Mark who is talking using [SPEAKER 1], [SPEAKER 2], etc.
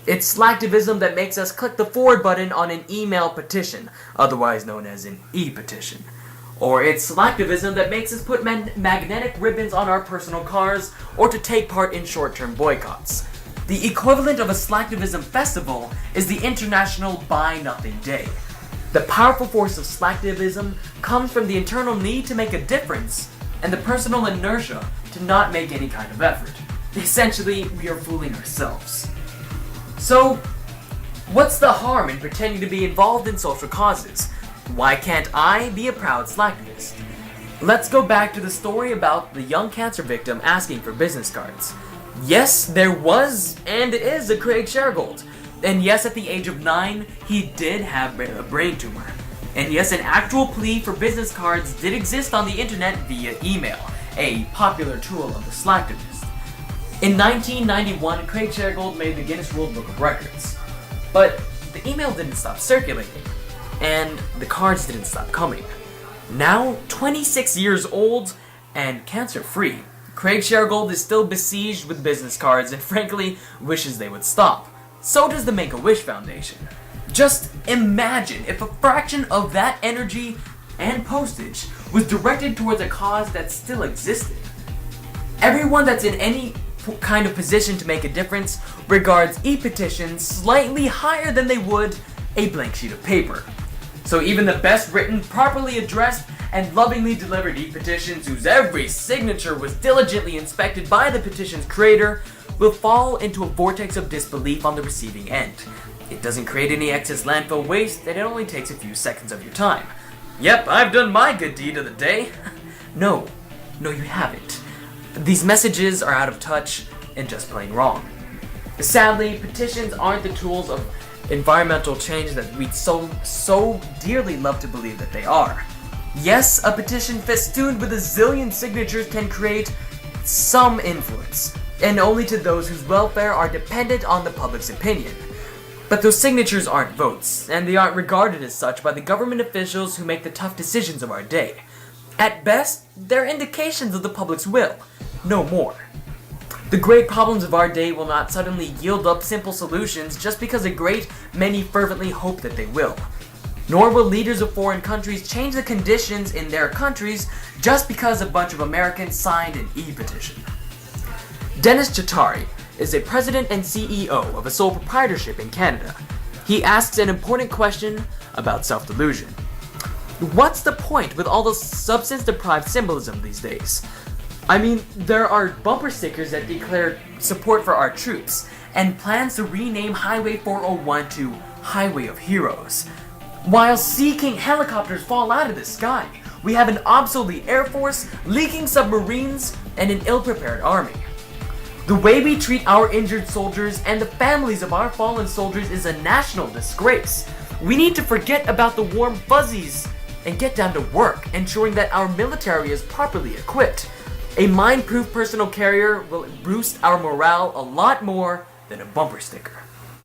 [SPEAKER 1] It's slacktivism that makes us click the forward button on an email petition, otherwise known as an e-petition. Or it's slacktivism that makes us put magnetic ribbons on our personal cars, or to take part in short-term boycotts. The equivalent of a slacktivism festival is the International Buy Nothing Day. The powerful force of slacktivism comes from the internal need to make a difference, and the personal inertia to not make any kind of effort. Essentially, we are fooling ourselves. So, what's the harm in pretending to be involved in social causes? Why can't I be a proud slacktivist? Let's go back to the story about the young cancer victim asking for business cards. Yes, there was and is a Craig Shergold. And yes, at the age of 9, he did have a brain tumor. And yes, an actual plea for business cards did exist on the internet via email, a popular tool of the slacktivist. In 1991, Craig Shergold made the Guinness World Book of Records. But the email didn't stop circulating, and the cards didn't stop coming. Now, 26 years old and cancer-free, Craig Shergold is still besieged with business cards and frankly wishes they would stop. So does the Make-A-Wish Foundation. Just imagine if a fraction of that energy and postage was directed towards a cause that still existed. Everyone that's in any kind of position to make a difference regards e-petitions slightly higher than they would a blank sheet of paper. So even the best written, properly addressed, and lovingly delivered e-petitions whose every signature was diligently inspected by the petition's creator will fall into a vortex of disbelief on the receiving end. It doesn't create any excess landfill waste, and it only takes a few seconds of your time. Yep, I've done my good deed of the day. No, you haven't. These messages are out of touch and just plain wrong. Sadly, petitions aren't the tools of environmental change that we'd so dearly love to believe that they are. Yes, a petition festooned with a zillion signatures can create some influence, and only to those whose welfare are dependent on the public's opinion. But those signatures aren't votes, and they aren't regarded as such by the government officials who make the tough decisions of our day. At best, they're indications of the public's will, no more. The great problems of our day will not suddenly yield up simple solutions just because a great many fervently hope that they will. Nor will leaders of foreign countries change the conditions in their countries just because a bunch of Americans signed an e-petition. Dennis Chattari is a president and CEO of a sole proprietorship in Canada. He asks an important question about self-delusion. What's the point with all the substance-deprived symbolism these days? I mean, there are bumper stickers that declare support for our troops, and plans to rename Highway 401 to Highway of Heroes. While Sea King helicopters fall out of the sky, we have an obsolete air force, leaking submarines, and an ill-prepared army. The way we treat our injured soldiers and the families of our fallen soldiers is a national disgrace. We need to forget about the warm fuzzies and get down to work, ensuring that our military is properly equipped. A mine-proof personal carrier will boost our morale a lot more than a bumper sticker.